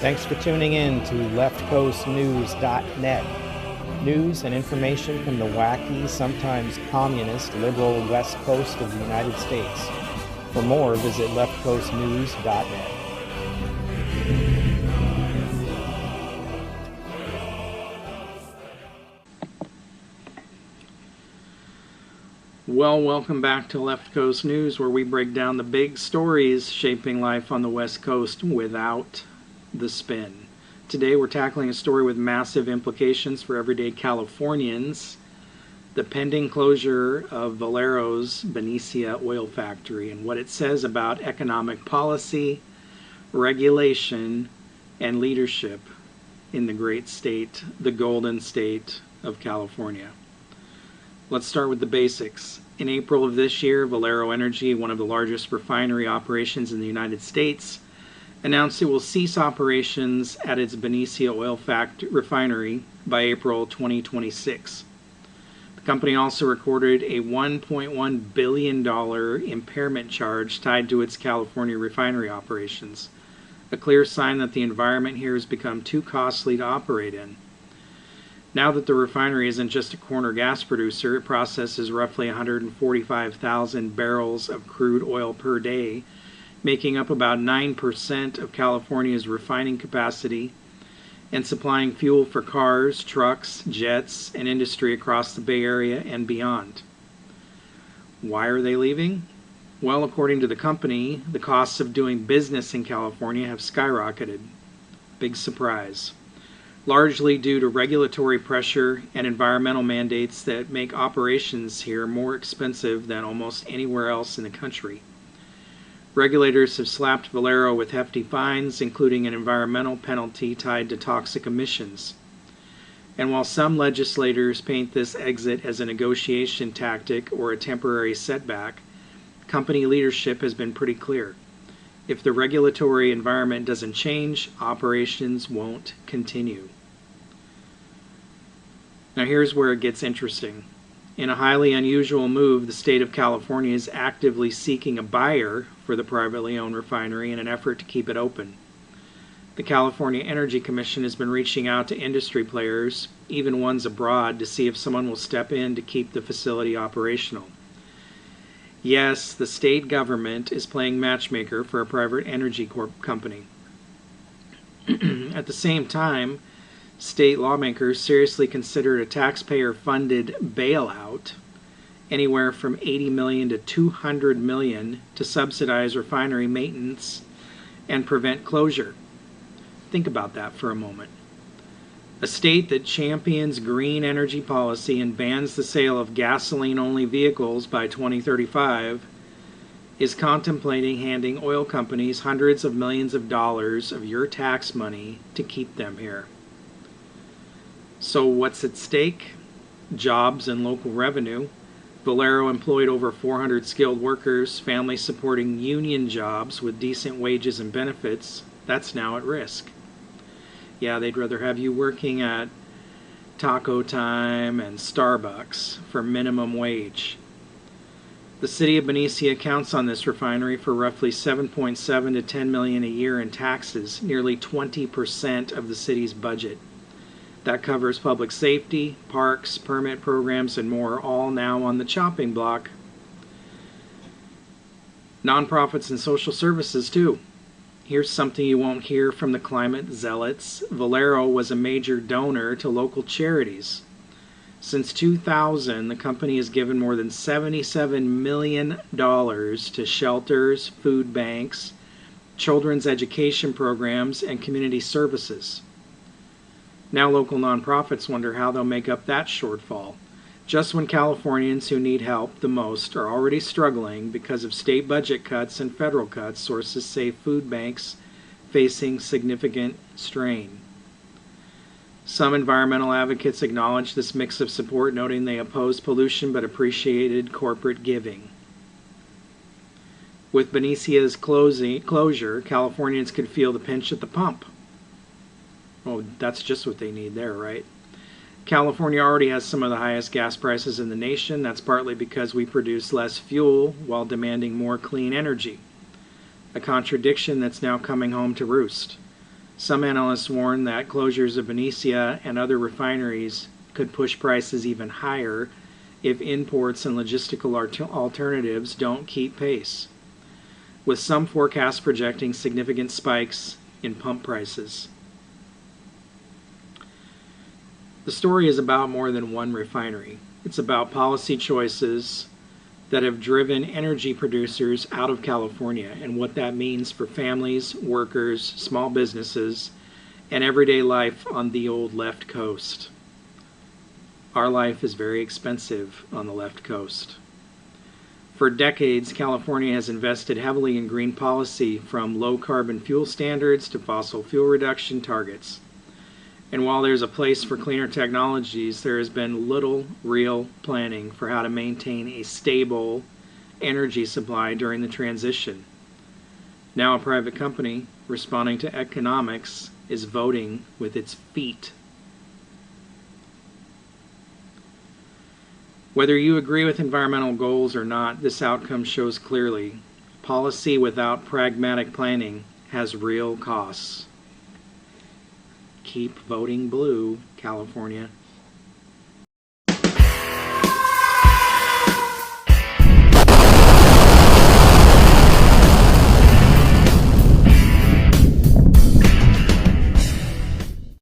Thanks for tuning in to leftcoastnews.net. News and information from the wacky, sometimes communist, liberal west coast of the United States. For more, visit leftcoastnews.net. Well, welcome back to Left Coast News, where we break down the big stories shaping life on the West Coast without the spin. Today we're tackling a story with massive implications for everyday Californians: the pending closure of Valero's Benicia oil factory and what it says about economic policy, regulation, and leadership in the great state, the golden state of California. Let's start with the basics. In April of this year, Valero Energy, one of the largest refinery operations in the United States, announced it will cease operations at its Benicia oil refinery by April 2026. The company also recorded a $1.1 billion impairment charge tied to its California refinery operations, a clear sign that the environment here has become too costly to operate in. Now that the refinery isn't just a corner gas producer, it processes roughly 145,000 barrels of crude oil per day, making up about 9% of California's refining capacity and supplying fuel for cars, trucks, jets, and industry across the Bay Area and beyond. Why are they leaving? Well, according to the company, the costs of doing business in California have skyrocketed. Big surprise. Largely due to regulatory pressure and environmental mandates that make operations here more expensive than almost anywhere else in the country. Regulators have slapped Valero with hefty fines, including an environmental penalty tied to toxic emissions. And while some legislators paint this exit as a negotiation tactic or a temporary setback, company leadership has been pretty clear. If the regulatory environment doesn't change, operations won't continue. Now here's where it gets interesting. In a highly unusual move, the state of California is actively seeking a buyer for the privately owned refinery in an effort to keep it open. The California Energy Commission has been reaching out to industry players, even ones abroad, to see if someone will step in to keep the facility operational. Yes, the state government is playing matchmaker for a private energy company. At the same time, state lawmakers seriously considered a taxpayer-funded bailout, anywhere from $80 million to $200 million, to subsidize refinery maintenance and prevent closure. Think about that for a moment. A state that champions green energy policy and bans the sale of gasoline-only vehicles by 2035 is contemplating handing oil companies hundreds of millions of dollars of your tax money to keep them here. So what's at stake? Jobs and local revenue. Valero employed over 400 skilled workers, families supporting union jobs with decent wages and benefits. That's now at risk. Yeah, they'd rather have you working at Taco Time and Starbucks for minimum wage. The city of Benicia counts on this refinery for roughly $7.7 to $10 million a year in taxes, nearly 20% of the city's budget. That covers public safety, parks, permit programs, and more, all now on the chopping block. Nonprofits and social services, too. Here's something you won't hear from the climate zealots. Valero was a major donor to local charities. Since 2000, the company has given more than $77 million to shelters, food banks, children's education programs, and community services. Now local nonprofits wonder how they'll make up that shortfall, just when Californians who need help the most are already struggling because of state budget cuts and federal cuts. Sources say food banks facing significant strain. Some environmental advocates acknowledge this mix of support, noting they oppose pollution but appreciated corporate giving. With Benicia's closure, Californians could feel the pinch at the pump. Well, that's just what they need there, right? California already has some of the highest gas prices in the nation. That's partly because we produce less fuel while demanding more clean energy. A contradiction that's now coming home to roost. Some analysts warn that closures of Benicia and other refineries could push prices even higher if imports and logistical alternatives don't keep pace, with some forecasts projecting significant spikes in pump prices. The story is about more than one refinery. It's about policy choices that have driven energy producers out of California and what that means for families, workers, small businesses, and everyday life on the old left coast. Our life is very expensive on the left coast. For decades, California has invested heavily in green policy, from low carbon fuel standards to fossil fuel reduction targets. And while there's a place for cleaner technologies, there has been little real planning for how to maintain a stable energy supply during the transition. Now a private company, responding to economics, is voting with its feet. Whether you agree with environmental goals or not, this outcome shows clearly: policy without pragmatic planning has real costs. Keep voting blue, California.